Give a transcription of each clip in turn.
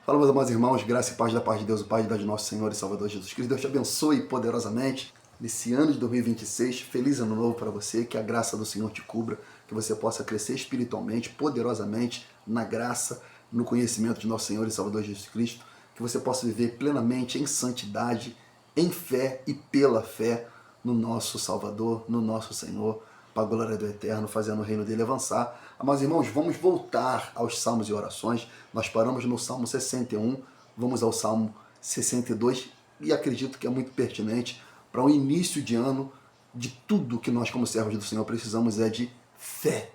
Fala, meus amados irmãos, graça e paz da paz de Deus, o Pai de nosso Senhor e Salvador Jesus Cristo. Deus te abençoe poderosamente nesse ano de 2026. Feliz ano novo para você, que a graça do Senhor te cubra, que você possa crescer espiritualmente, poderosamente, na graça, no conhecimento de nosso Senhor e Salvador Jesus Cristo, que você possa viver plenamente em santidade, em fé e pela fé no nosso Salvador, no nosso Senhor, para a glória do Eterno, fazendo o reino dele avançar. Amados irmãos, vamos voltar aos salmos e orações. Nós paramos no Salmo 61, vamos ao Salmo 62, e acredito que é muito pertinente para o início de ano. De tudo que nós, como servos do Senhor, precisamos é de fé.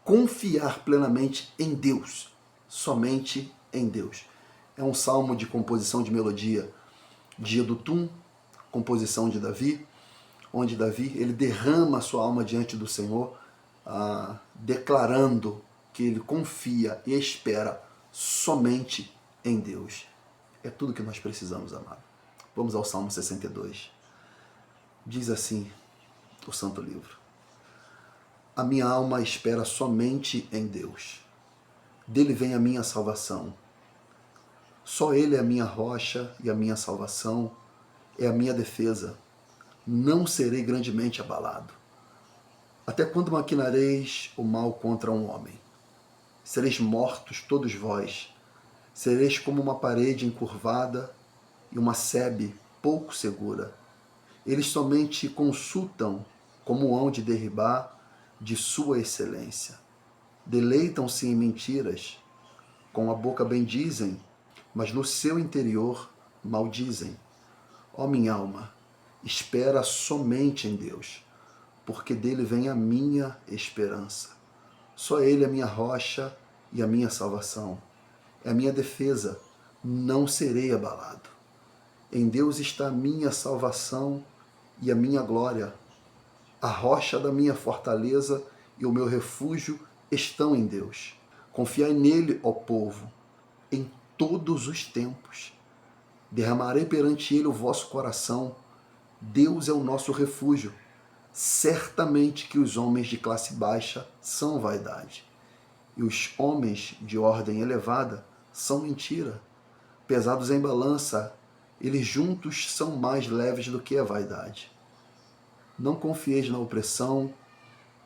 Confiar plenamente em Deus, somente em Deus. É um salmo de composição de melodia de Jedutum, composição de Davi, onde Davi ele derrama a sua alma diante do Senhor, declarando que ele confia e espera somente em Deus. É tudo que nós precisamos, amado. Vamos ao Salmo 62. Diz assim o Santo Livro: a minha alma espera somente em Deus. Dele vem a minha salvação. Só Ele é a minha rocha e a minha salvação, é a minha defesa. Não serei grandemente abalado. Até quando maquinareis o mal contra um homem? Sereis mortos todos vós. Sereis como uma parede encurvada e uma sebe pouco segura. Eles somente consultam como hão de derribar de sua excelência. Deleitam-se em mentiras, com a boca bendizem, mas no seu interior maldizem. Ó minha alma, espera somente em Deus, porque dele vem a minha esperança. Só Ele é a minha rocha e a minha salvação. É a minha defesa, não serei abalado. Em Deus está a minha salvação e a minha glória. A rocha da minha fortaleza e o meu refúgio estão em Deus. Confiai nele, ó povo, em todos os tempos. Derramarei perante ele o vosso coração. Deus é o nosso refúgio. Certamente que os homens de classe baixa são vaidade, e os homens de ordem elevada são mentira. Pesados em balança, eles juntos são mais leves do que a vaidade. Não confieis na opressão,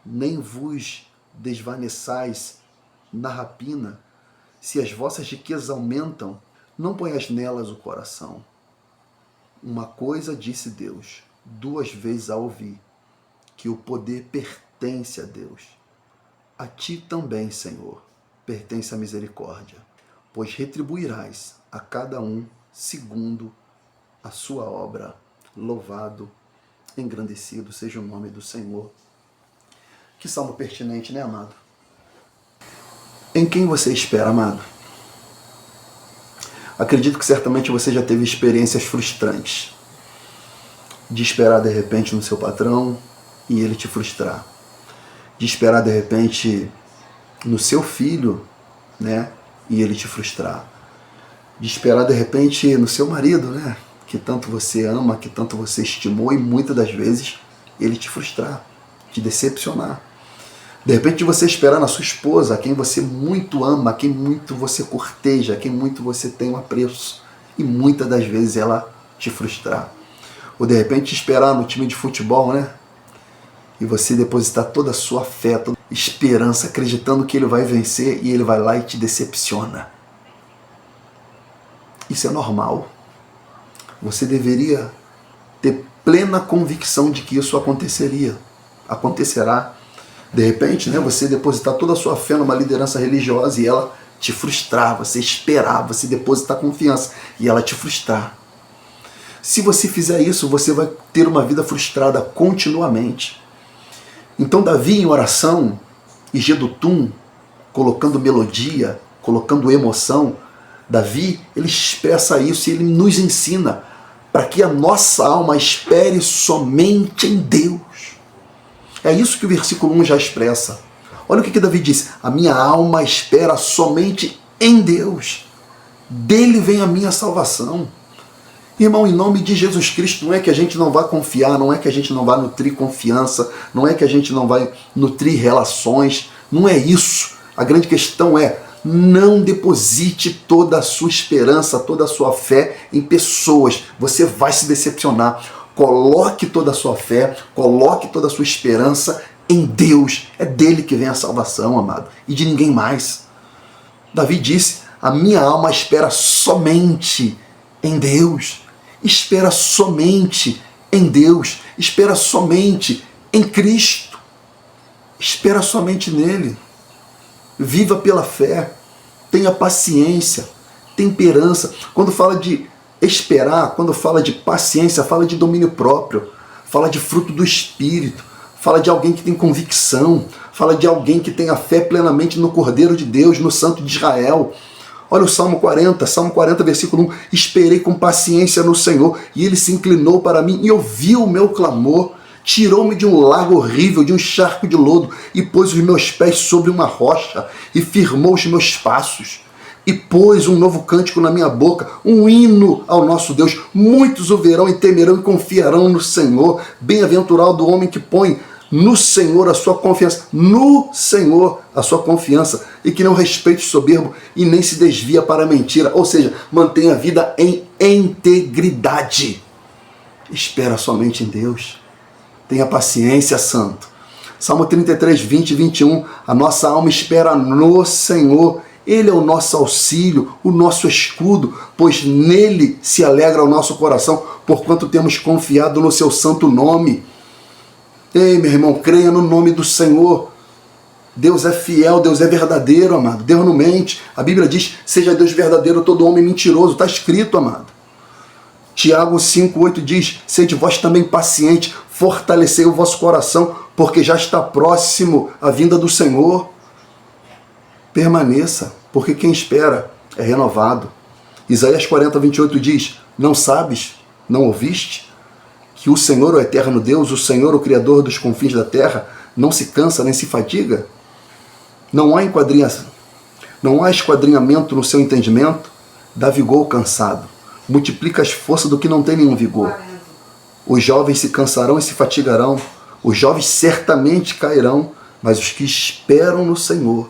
nem vos desvaneçais na rapina. Se as vossas riquezas aumentam, não ponhas nelas o coração. Uma coisa disse Deus, duas vezes a ouvi, que o poder pertence a Deus. A ti também, Senhor, pertence a misericórdia, pois retribuirás a cada um segundo a sua obra. Louvado, engrandecido seja o nome do Senhor. Que salmo pertinente, né, amado? Em quem você espera, amado? Acredito que certamente você já teve experiências frustrantes de esperar de repente no seu patrão e ele te frustrar, de esperar de repente no seu filho, né, e ele te frustrar, de esperar de repente no seu marido, né, que tanto você ama, que tanto você estimou, e muitas das vezes ele te frustrar, te decepcionar. De repente você esperar na sua esposa, a quem você muito ama, a quem muito você corteja, a quem muito você tem um apreço, e muitas das vezes ela te frustrar. Ou de repente esperar no time de futebol, né? E você depositar toda a sua fé, toda a esperança, acreditando que ele vai vencer, e ele vai lá e te decepciona. Isso é normal. Você deveria ter plena convicção de que isso acontecerá. De repente, né, você depositar toda a sua fé numa liderança religiosa e ela te frustrar, você esperar, você depositar confiança e ela te frustrar. Se você fizer isso, você vai ter uma vida frustrada continuamente. Então Davi em oração e Jedutum, colocando melodia, colocando emoção, Davi ele expressa isso e ele nos ensina para que a nossa alma espere somente em Deus. É isso que o versículo 1 já expressa. Olha o que Davi disse: a minha alma espera somente em Deus. Dele vem a minha salvação. Irmão, em nome de Jesus Cristo, não é que a gente não vai confiar, não é que a gente não vai nutrir confiança, não é que a gente não vai nutrir relações, não é isso. A grande questão é, Não deposite toda a sua esperança, toda a sua fé em pessoas. Você vai se decepcionar. Coloque toda a sua fé, coloque toda a sua esperança em Deus. É dele que vem a salvação, amado, e de ninguém mais. Davi disse: a minha alma espera somente em Deus. Espera somente em Deus. Espera somente em Cristo. Espera somente nele. Viva pela fé. Tenha paciência, temperança. Quando fala de esperar, quando fala de paciência, fala de domínio próprio, fala de fruto do Espírito, fala de alguém que tem convicção, fala de alguém que tem a fé plenamente no Cordeiro de Deus, no Santo de Israel. Olha o Salmo 40, versículo 1. Esperei com paciência no Senhor, e Ele se inclinou para mim e ouviu o meu clamor. Tirou-me de um lago horrível, de um charco de lodo, e pôs os meus pés sobre uma rocha, e firmou os meus passos. E pôs um novo cântico na minha boca, um hino ao nosso Deus. Muitos o verão e temerão e confiarão no Senhor. Bem-aventurado o homem que põe no Senhor a sua confiança, no Senhor a sua confiança, e que não respeite o soberbo e nem se desvia para a mentira, ou seja, mantenha a vida em integridade. Espera somente em Deus. Tenha paciência, santo. Salmo 33, 20 e 21. A nossa alma espera no Senhor. Ele é o nosso auxílio, o nosso escudo, pois nele se alegra o nosso coração, porquanto temos confiado no seu santo nome. Ei, meu irmão, creia no nome do Senhor. Deus é fiel, Deus é verdadeiro, amado. Deus não mente. A Bíblia diz: seja Deus verdadeiro, todo homem mentiroso. Está escrito, amado. Tiago 5,8 diz: sede vós também paciente, fortalecei o vosso coração, porque já está próximo a vinda do Senhor. Permaneça, porque quem espera é renovado. Isaías 40, 28 diz: não sabes, não ouviste, que o Senhor, o eterno Deus, o Senhor, o Criador dos confins da terra, não se cansa nem se fadiga? Não há esquadrinhamento no seu entendimento? Dá vigor ao cansado, multiplica as forças do que não tem nenhum vigor. Os jovens se cansarão e se fatigarão, os jovens certamente cairão, mas os que esperam no Senhor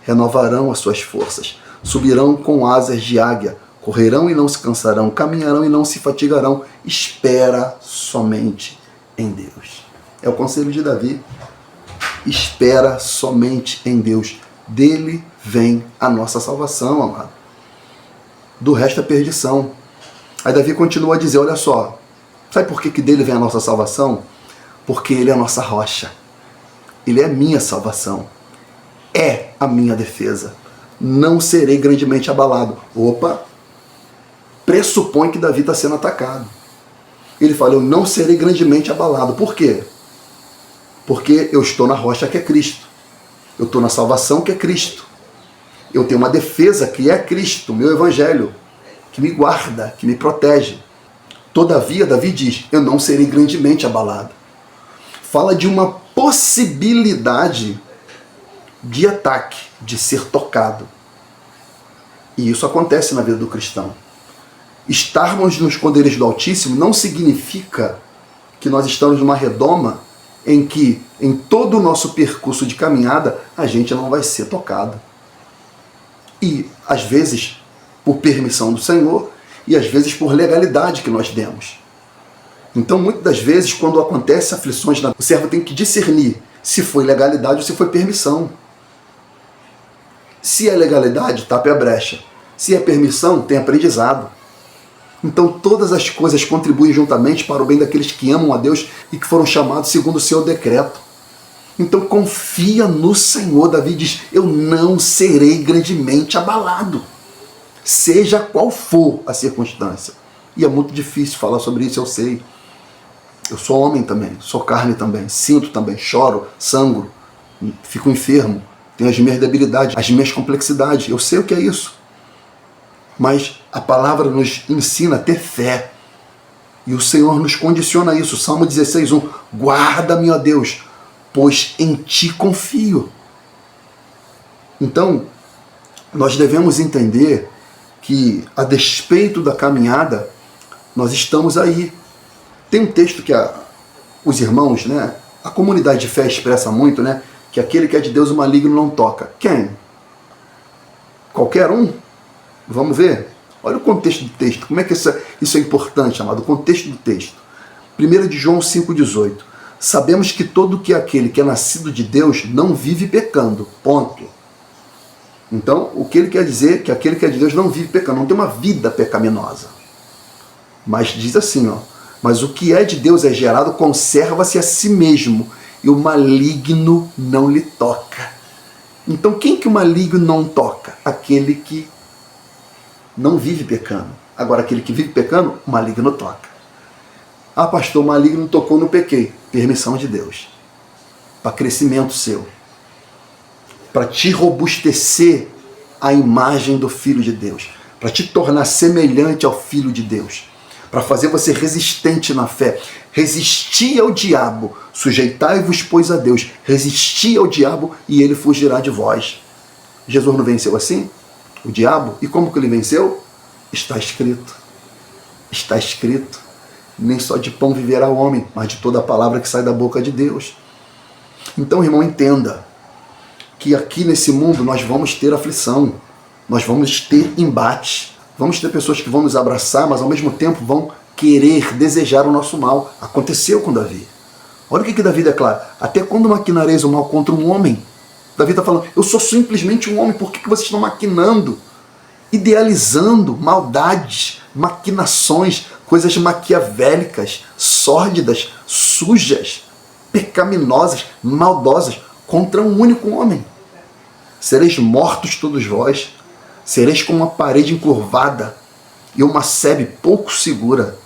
renovarão as suas forças, subirão com asas de águia, correrão e não se cansarão, caminharão e não se fatigarão. Espera somente em Deus. É o conselho de Davi. Espera somente em Deus. Dele vem a nossa salvação, amado. Do resto é perdição. Aí Davi continua a dizer, olha só, sabe por que dele vem a nossa salvação? Porque ele é a nossa rocha. Ele é a minha salvação. É a minha defesa. Não serei grandemente abalado. Opa! Pressupõe que Davi está sendo atacado. Ele fala, eu não serei grandemente abalado. Por quê? Porque eu estou na rocha que é Cristo. Eu estou na salvação que é Cristo. Eu tenho uma defesa que é Cristo, meu evangelho, que me guarda, que me protege. Todavia, Davi diz, eu não serei grandemente abalado. Fala de uma possibilidade de ataque, de ser tocado. E isso acontece na vida do cristão. Estarmos nos esconderijos do Altíssimo não significa que nós estamos numa redoma em que, em todo o nosso percurso de caminhada, a gente não vai ser tocado. E, às vezes, por permissão do Senhor, e às vezes por legalidade que nós demos. Então, muitas das vezes, quando acontecem aflições, o servo tem que discernir se foi legalidade ou se foi permissão. Se é legalidade, tape a brecha. Se é permissão, tem aprendizado. Então, todas as coisas contribuem juntamente para o bem daqueles que amam a Deus e que foram chamados segundo o seu decreto. Então, confia no Senhor. Davi diz, eu não serei grandemente abalado, seja qual for a circunstância. E é muito difícil falar sobre isso, eu sei. Eu sou homem também, sou carne também, sinto também, choro, sangro, fico enfermo, tenho as minhas debilidades, as minhas complexidades, eu sei o que é isso. Mas a palavra nos ensina a ter fé. E o Senhor nos condiciona a isso. Salmo 16:1. Guarda-me, ó Deus, pois em ti confio. Então, nós devemos entender que, a despeito da caminhada, nós estamos aí. Tem um texto que os irmãos, a comunidade de fé expressa muito, que aquele que é de Deus o maligno não toca. Quem? Qualquer um? Vamos ver? Olha o contexto do texto. Como é que isso é importante, amado? O contexto do texto. 1 de João 5,18. Sabemos que todo que aquele que é nascido de Deus não vive pecando. Ponto. Então, o que ele quer dizer é que aquele que é de Deus não vive pecando, não tem uma vida pecaminosa. Mas diz assim, ó, mas o que é de Deus é gerado, conserva-se a si mesmo, e o maligno não lhe toca. Então, quem que o maligno não toca? Aquele que não vive pecando. Agora, aquele que vive pecando, o maligno toca. Ah, pastor, o maligno tocou, não pequei. Permissão de Deus. Para crescimento seu. Para te robustecer a imagem do Filho de Deus. Para te tornar semelhante ao Filho de Deus. Para fazer você resistente na fé. Resistir ao diabo. Sujeitai-vos, pois, a Deus. Resistir ao diabo e ele fugirá de vós. Jesus não venceu assim? O diabo? E como que ele venceu? Está escrito. Está escrito. Nem só de pão viverá o homem, mas de toda a palavra que sai da boca de Deus. Então, irmão, entenda que aqui nesse mundo nós vamos ter aflição, nós vamos ter embate, vamos ter pessoas que vão nos abraçar, mas ao mesmo tempo vão querer, desejar o nosso mal. Aconteceu com Davi. Olha o que Davi declara. Até quando maquinareis o mal contra um homem? Davi está falando, eu sou simplesmente um homem, por que vocês estão maquinando? Idealizando maldades, maquinações, coisas maquiavélicas, sórdidas, sujas, pecaminosas, maldosas, contra um único homem. Sereis mortos todos vós, sereis como uma parede encurvada e uma sebe pouco segura.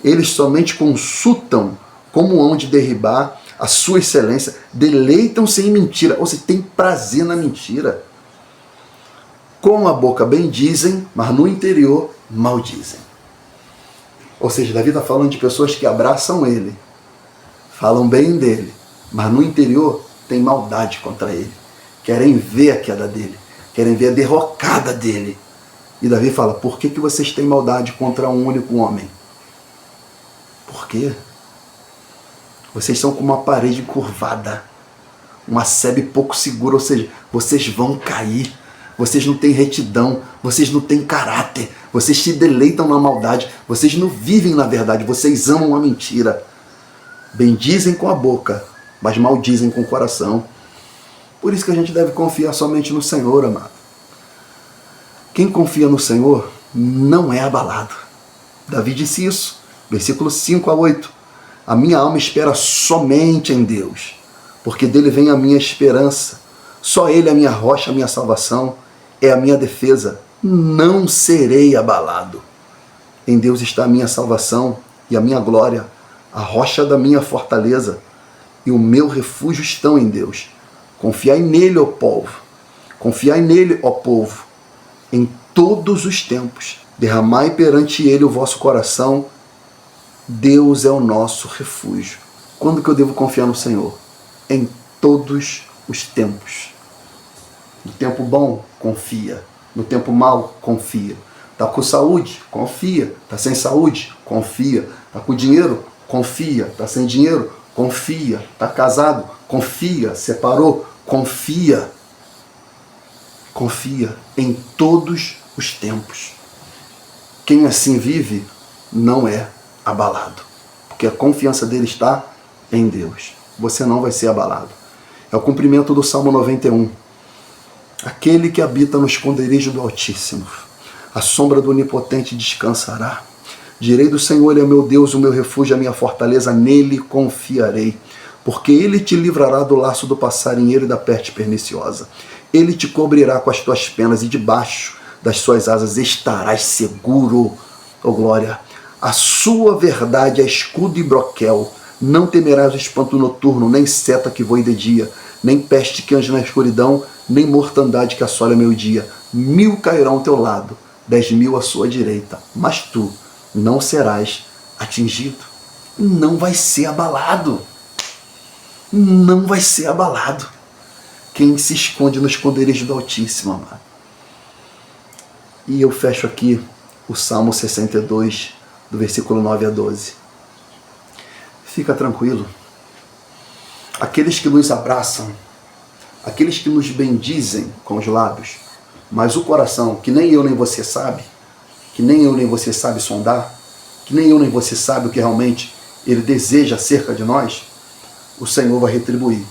Eles somente consultam como hão de derribar a sua excelência, deleitam-se em mentira, ou seja, tem prazer na mentira. Com a boca bem dizem, mas no interior maldizem. Ou seja, Davi está falando de pessoas que abraçam ele, falam bem dele, mas no interior tem maldade contra ele. Querem ver a queda dele, querem ver a derrocada dele. E Davi fala, por que vocês têm maldade contra um único homem? Por quê? Vocês são como uma parede curvada, uma sebe pouco segura, ou seja, vocês vão cair. Vocês não têm retidão, vocês não têm caráter, vocês se deleitam na maldade, vocês não vivem na verdade, vocês amam a mentira. Bendizem com a boca, mas maldizem com o coração. Por isso que a gente deve confiar somente no Senhor, amado. Quem confia no Senhor não é abalado. Davi disse isso, versículos 5 a 8. A minha alma espera somente em Deus, porque dele vem a minha esperança. Só ele é a minha rocha, a minha salvação, é a minha defesa. Não serei abalado. Em Deus está a minha salvação e a minha glória, a rocha da minha fortaleza e o meu refúgio estão em Deus. Confiai nele, ó povo. Confiai nele, ó povo, em todos os tempos. Derramai perante ele o vosso coração. Deus é o nosso refúgio. Quando que eu devo confiar no Senhor? Em todos os tempos. No tempo bom, confia. No tempo mal, confia. Está com saúde? Confia. Está sem saúde? Confia. Está com dinheiro? Confia. Está sem dinheiro? Confia. Está casado? Confia. Separou? Confia. Confia em todos os tempos. Quem assim vive não é abalado, porque a confiança dele está em Deus. Você não vai ser abalado. É o cumprimento do Salmo 91. Aquele que habita no esconderijo do Altíssimo, a sombra do Onipotente descansará. Direi do Senhor, ele é meu Deus, o meu refúgio, a minha fortaleza, nele confiarei. Porque ele te livrará do laço do passarinheiro e da peste perniciosa. Ele te cobrirá com as tuas penas e debaixo das suas asas estarás seguro. Oh glória! A sua verdade é escudo e broquel. Não temerás o espanto noturno, nem seta que voe de dia, nem peste que ande na escuridão, nem mortandade que assole ao meio-dia. 1000 cairão ao teu lado, 10.000 à sua direita, mas tu não serás atingido. Não vai ser abalado. Não vai ser abalado. Quem se esconde no esconderijo do Altíssimo, amado. E eu fecho aqui o Salmo 62, do versículo 9 a 12. Fica tranquilo. Aqueles que nos abraçam, aqueles que nos bendizem com os lábios, Mas o coração, que nem eu nem você sabe, que nem eu nem você sabe sondar, que nem eu nem você sabe o que realmente ele deseja acerca de nós, o Senhor vai retribuir.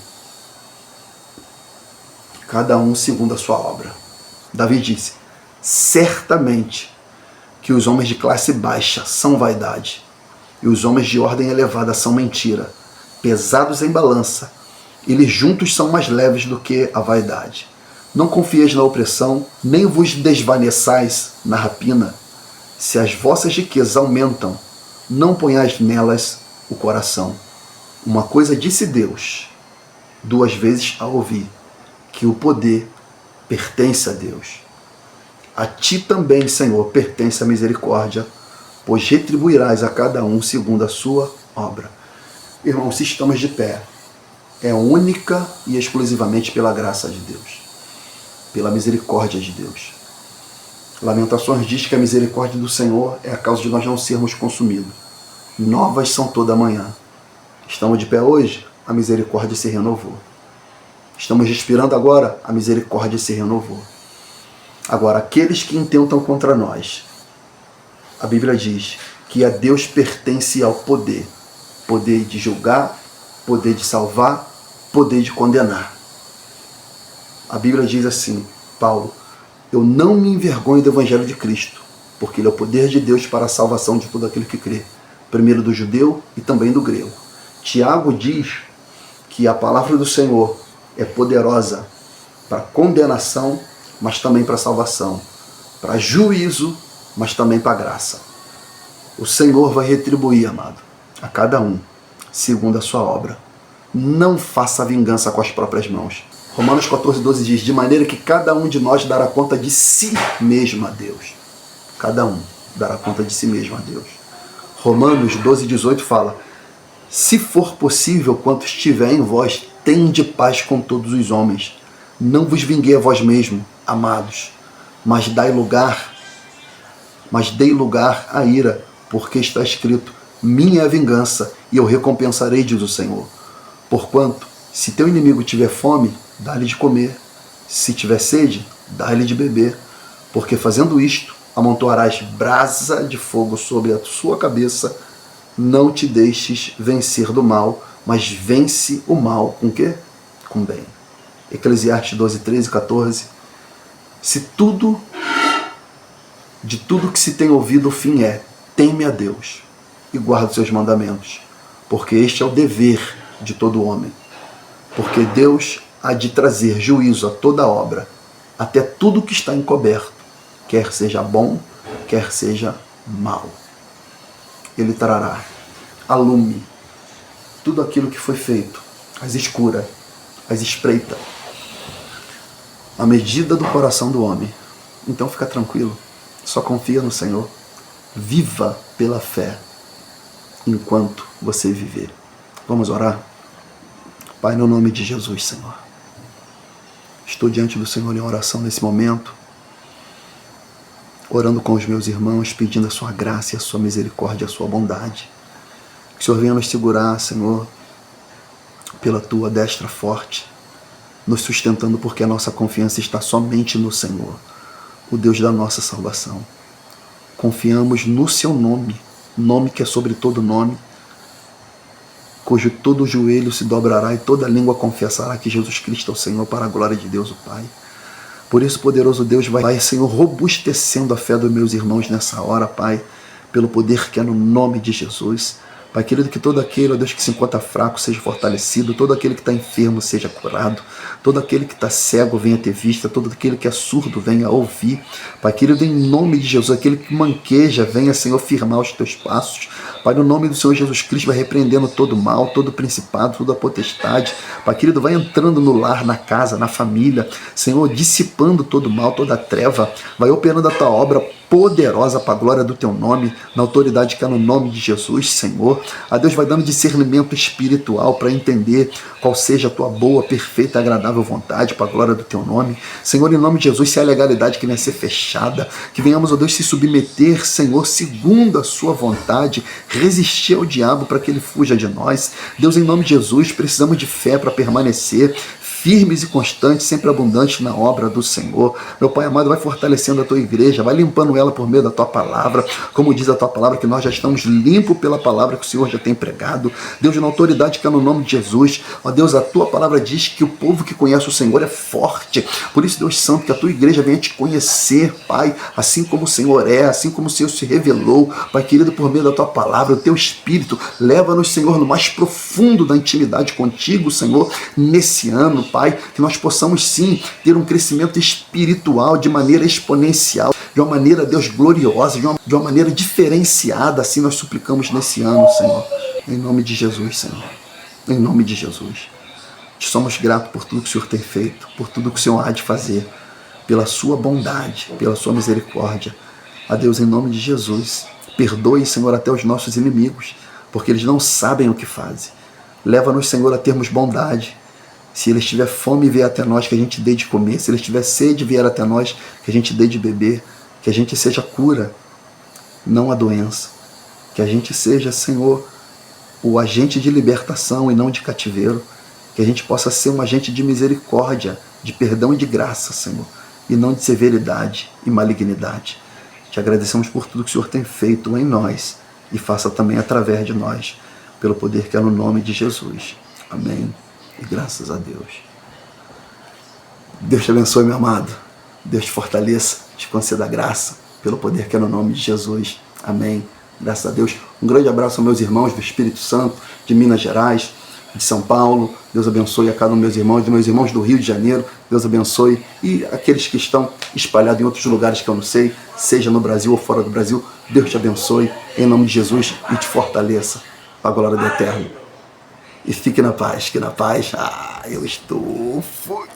Cada um segundo a sua obra. Davi disse, certamente que os homens de classe baixa são vaidade, e os homens de ordem elevada são mentira, pesados em balança, eles juntos são mais leves do que a vaidade. Não confieis na opressão, nem vos desvaneçais na rapina. Se as vossas riquezas aumentam, não ponhais nelas o coração. Uma coisa disse Deus, 2 vezes a ouvir, que o poder pertence a Deus. A ti também, Senhor, pertence a misericórdia, pois retribuirás a cada um segundo a sua obra. Irmãos, se estamos de pé, é única e exclusivamente pela graça de Deus, pela misericórdia de Deus. Lamentações diz que a misericórdia do Senhor é a causa de nós não sermos consumidos. Novas são toda manhã. Estamos de pé hoje, a misericórdia se renovou. Estamos respirando agora, a misericórdia se renovou. Agora, aqueles que intentam contra nós, a Bíblia diz que a Deus pertence ao poder. Poder de julgar, poder de salvar, poder de condenar. A Bíblia diz assim, Paulo, eu não me envergonho do Evangelho de Cristo, porque ele é o poder de Deus para a salvação de todo aquele que crê. Primeiro do judeu e também do grego. Tiago diz que a palavra do Senhor é poderosa para condenação, mas também para salvação, para juízo, mas também para graça. O Senhor vai retribuir, amado, a cada um, segundo a sua obra. Não faça vingança com as próprias mãos. Romanos 14:12 diz, de maneira que cada um de nós dará conta de si mesmo a Deus. Cada um dará conta de si mesmo a Deus. Romanos 12:18 fala, se for possível, quanto estiver em vós, tende paz com todos os homens. Não vos vinguei a vós mesmo, amados, mas dei lugar à ira, porque está escrito, minha é a vingança, e eu recompensarei, diz o Senhor. Porquanto, se teu inimigo tiver fome, dá-lhe de comer, se tiver sede, dá-lhe de beber, porque fazendo isto, amontoarás brasa de fogo sobre a sua cabeça. Não te deixes vencer do mal, mas vence o mal com o quê? Com bem. Eclesiastes 12:13 e 14. De tudo que se tem ouvido, o fim é, teme a Deus e guarda os seus mandamentos, porque este é o dever de todo homem. Porque Deus há de trazer juízo a toda obra, até tudo que está encoberto, quer seja bom, quer seja mal. Ele trará a lume tudo aquilo que foi feito, as escuras, as espreitas, a medida do coração do homem. Então fica tranquilo, só confia no Senhor, viva pela fé enquanto você viver. Vamos orar? Pai, no nome de Jesus, Senhor, estou diante do Senhor em oração nesse momento, orando com os meus irmãos, pedindo a sua graça, a sua misericórdia, a sua bondade. Que o Senhor venha nos segurar, Senhor, pela tua destra forte, nos sustentando, porque a nossa confiança está somente no Senhor, o Deus da nossa salvação. Confiamos no seu nome, nome que é sobre todo nome, cujo todo joelho se dobrará e toda língua confessará que Jesus Cristo é o Senhor, para a glória de Deus o Pai. Por isso, poderoso Deus, vai, Senhor, robustecendo a fé dos meus irmãos nessa hora, Pai, pelo poder que é no nome de Jesus. Pai querido, que todo aquele, ó Deus, que se encontra fraco seja fortalecido, todo aquele que está enfermo seja curado, todo aquele que está cego venha ter vista, todo aquele que é surdo venha ouvir. Pai querido, em nome de Jesus, aquele que manqueja venha, Senhor, firmar os teus passos. Pai, no nome do Senhor Jesus Cristo, vai repreendendo todo mal, todo principado, toda potestade. Pai querido, vai entrando no lar, na casa, na família, Senhor, dissipando todo mal, toda treva, vai operando a tua obra poderosa para a glória do teu nome, na autoridade que é no nome de Jesus, Senhor. A Deus vai dando discernimento espiritual para entender qual seja a tua boa, perfeita e agradável vontade para a glória do teu nome. Senhor, em nome de Jesus, se há legalidade que venha ser fechada, que venhamos, ó Deus, se submeter, Senhor, segundo a sua vontade, resistir ao diabo para que ele fuja de nós. Deus, em nome de Jesus, precisamos de fé para permanecer, firmes e constantes, sempre abundantes na obra do Senhor. Meu Pai amado, vai fortalecendo a tua igreja, vai limpando ela por meio da tua palavra, como diz a tua palavra, que nós já estamos limpos pela palavra que o Senhor já tem pregado. Deus, na autoridade que é no nome de Jesus, ó Deus, a tua palavra diz que o povo que conhece o Senhor é forte. Por isso, Deus Santo, que a tua igreja venha te conhecer, Pai, assim como o Senhor é, assim como o Senhor se revelou, Pai querido, por meio da tua palavra, o teu Espírito, leva-nos, Senhor, no mais profundo da intimidade contigo, Senhor, nesse ano, Pai, que nós possamos sim ter um crescimento espiritual de maneira exponencial, de uma maneira, Deus, gloriosa, de uma maneira diferenciada, assim nós suplicamos nesse ano, Senhor, em nome de Jesus, Senhor, em nome de Jesus. Te somos gratos por tudo que o Senhor tem feito, por tudo que o Senhor há de fazer, pela sua bondade, pela sua misericórdia. A Deus, em nome de Jesus, perdoe, Senhor, até os nossos inimigos, porque eles não sabem o que fazem. Leva-nos, Senhor, a termos bondade. Se eles tiver fome, vier até nós, que a gente dê de comer. Se eles tiver sede, vier até nós, que a gente dê de beber. Que a gente seja cura, não a doença. Que a gente seja, Senhor, o agente de libertação e não de cativeiro. Que a gente possa ser um agente de misericórdia, de perdão e de graça, Senhor, e não de severidade e malignidade. Te agradecemos por tudo que o Senhor tem feito em nós e faça também através de nós, pelo poder que é no nome de Jesus. Amém. E graças a Deus. Deus te abençoe, meu amado. Deus te fortaleça, te conceda graça, pelo poder que é no nome de Jesus. Amém. Graças a Deus. Um grande abraço aos meus irmãos do Espírito Santo, de Minas Gerais, de São Paulo. Deus abençoe a cada um dos meus irmãos do Rio de Janeiro. Deus abençoe. E aqueles que estão espalhados em outros lugares que eu não sei, seja no Brasil ou fora do Brasil, Deus te abençoe, em nome de Jesus, e te fortaleça, para a glória do Eterno. E fique na paz, que na paz, eu estou... Fui.